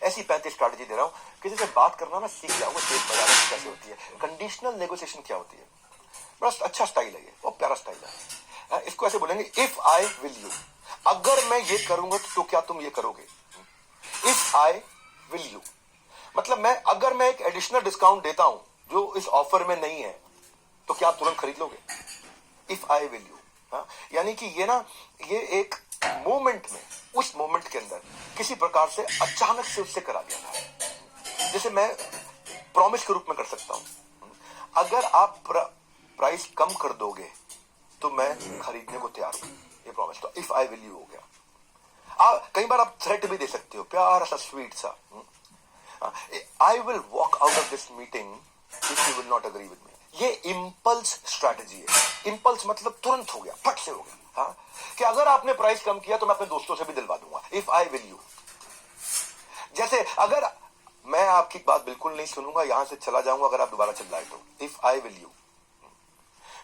ऐसी 35 स्ट्रैटेजी दे रहा हूं, किसी से बात करना ना सीख जाओगे, शेयर बाजार में कैसे होती है, कंडीशनल नेगोशिएशन क्या होती है। बड़ा अच्छा स्टाइल है ये, बहुत प्यारा स्टाइल है। इसको ऐसे बोलेंगे, इफ आई विल यू, अगर मैं ये करूंगा तो क्या तुम ये करोगे। इफ आई विल यू मतलब अगर मैं एक एडिशनल डिस्काउंट देता हूं जो इस ऑफर में नहीं है, तो क्या आप तुरंत खरीद लोगे। इफ आई विल यू, यानी कि ये एक मोमेंट में, उस मोमेंट के अंदर किसी प्रकार से अचानक से उससे करा दिया था, जैसे मैं प्रॉमिस के रूप में कर सकता हूं, अगर आप प्राइस कम कर दोगे तो मैं खरीदने को तैयार हूं, ये प्रॉमिस। तो इफ आई विल यू हो गया। कई बार आप थ्रेट भी दे सकते हो, प्यारा सा स्वीट सा, I will walk out of this meeting if you will not agree with me. ये इंपल्स स्ट्रैटेजी है। इंपल्स मतलब तुरंत हो गया, फट से हो गया, कि अगर आपने प्राइस कम किया तो मैं अपने दोस्तों से भी दिलवा दूंगा। इफ आई विल यू, जैसे अगर मैं आपकी बात बिल्कुल नहीं सुनूंगा, यहां से चला जाऊंगा अगर आप दोबारा चिल्लाए तो। इफ आई विल यू,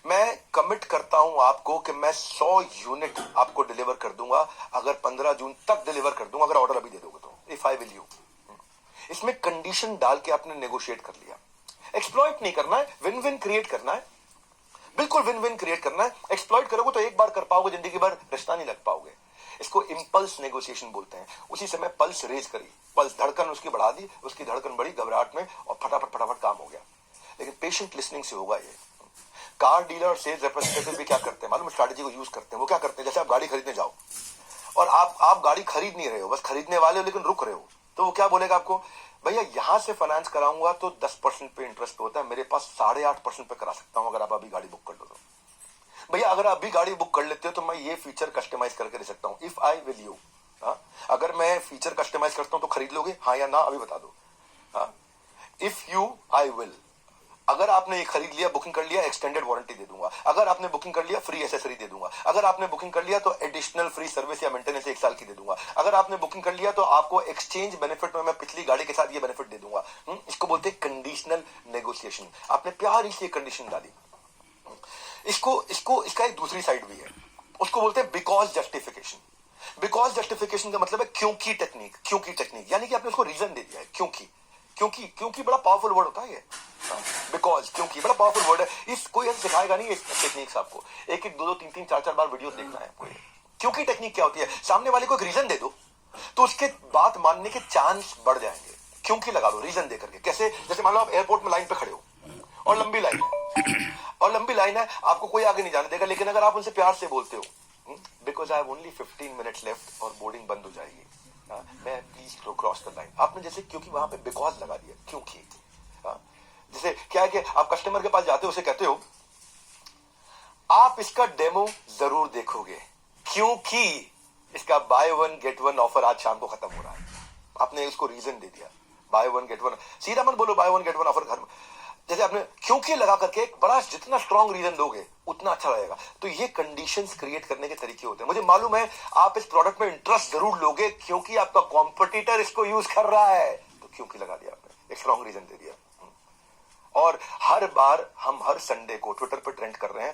मैं कमिट करता हूं आपको कि मैं 100 यूनिट आपको डिलीवर कर दूंगा, अगर 15 जून तक डिलीवर कर दूंगा, अगर ऑर्डर अभी दे दोगे तो। इफ आई विल यू, इसमें कंडीशन डाल के आपने नेगोशिएट कर लिया। एक्सप्लॉइट नहीं करना है, विन विन क्रिएट करना है, बिल्कुल विन विन क्रिएट करना है। एक्सप्लॉइट करोगे तो एक बार कर पाओगे, जिंदगी भर रिश्ता नहीं लग पाओगे। इसको इंपल्स नेगोशिएशन बोलते हैं। उसी समय पल्स रेज करी, पल्स धड़कन उसकी बढ़ा दी, उसकी धड़कन बढ़ी घबराहट में, और फटाफट फटाफट काम हो गया। लेकिन पेशेंट लिसनिंग से होगा ये। कार डीलर और सेल्स रिप्रेजेंटेटिव भी क्या करते हैं मालूम, स्ट्रैटेजी को यूज करते हैं। वो क्या करते हैं, जैसे आप गाड़ी खरीदने जाओ और आप गाड़ी खरीद नहीं रहे हो, बस खरीदने वाले हो लेकिन रुक रहे हो, तो वो क्या बोलेगा आपको, भैया यहां से फाइनेंस कराऊंगा तो 10% पे इंटरेस्ट होता है, मेरे पास 8.5% पे करा सकता हूं अगर आप अभी गाड़ी बुक कर लो तो। भैया अगर अभी गाड़ी बुक कर लेते हो तो मैं ये फीचर कस्टमाइज करके दे सकता हूं। इफ आई विल यू, अगर मैं फीचर कस्टमाइज करता हूं तो खरीद लोगे, हाँ या ना अभी बता दो। इफ यू आई विल, अगर आपने ये खरीद लिया, बुकिंग कर लिया, एक्सटेंडेड वारंटी दे दूंगा। अगर आपने बुकिंग कर लिया, फ्री एसेसरी दे दूंगा। अगर आपने बुकिंग कर लिया तो एडिशनल फ्री सर्विस या मेंटेनेंस 1 साल की दे दूंगा। अगर आपने बुकिंग कर लिया तो आपको एक्सचेंज बेनिफिट में मैं पिछली गाड़ी के साथ ये बेनिफिट दे दूंगा। इसको बोलते हैं कंडीशनल नेगोशिएशन। आपने प्यारी सी कंडीशन डाली। इसका एक दूसरी साइड भी है, उसको बोलते हैं बिकॉज जस्टिफिकेशन। बिकॉज जस्टिफिकेशन का मतलब है क्योंकि टेक्निक। क्योंकि टेक्निक यानी कि आपने उसको रीजन दे दिया है, क्योंकि बड़ा पावरफुल वर्ड होता है ये। बिकॉज, क्योंकि बड़ा पावरफुल वर्ड है। इस कोई ऐसे सिखाएगा नहीं इस टेक्निक्स आपको, एक 2 3 4 बार वीडियो देखना है आपको। क्योंकि टेक्निक क्या होती है, सामने वाले को एक रीजन दे दो तो उसके बात मानने के चांस बढ़ जाएंगे। क्योंकि लगा दो रीजन दे करके। कैसे, जैसे मान लो आप एयरपोर्ट में लाइन पे खड़े हो और लंबी लाइन है, आपको कोई आगे नहीं जाने देगा, लेकिन अगर आप उनसे प्यार से बोलते हो, because I have only 15 minutes left और बोर्डिंग बंद हो जाएगी, मैं प्लीज क्रॉस द लाइन। आपने जैसे क्योंकि वहां पे बिकॉज लगा दिया, क्योंकि। जैसे क्या है कि आप कस्टमर के पास जाते हो, उसे कहते हो आप इसका डेमो जरूर देखोगे क्योंकि इसका बाय 1 गेट 1 ऑफर आज शाम को खत्म हो रहा है। आपने इसको रीजन दे दिया, बाय 1 गेट 1। सीधा मत बोलो बाय 1 गेट 1 ऑफर घर में, जैसे आपने क्योंकि लगा करके एक बड़ा, जितना स्ट्रॉन्ग रीजन दोगे उतना अच्छा रहेगा। तो ये कंडीशंस क्रिएट करने के तरीके होते हैं। मुझे मालूम है आप इस प्रोडक्ट में इंटरेस्ट जरूर लोगे क्योंकि आपका कॉम्पिटिटर इसको यूज कर रहा है, तो क्योंकि लगा दिया आपने, एक स्ट्रॉन्ग रीजन दे दिया। और हर बार हम हर संडे को ट्विटर पर ट्रेंड कर रहे हैं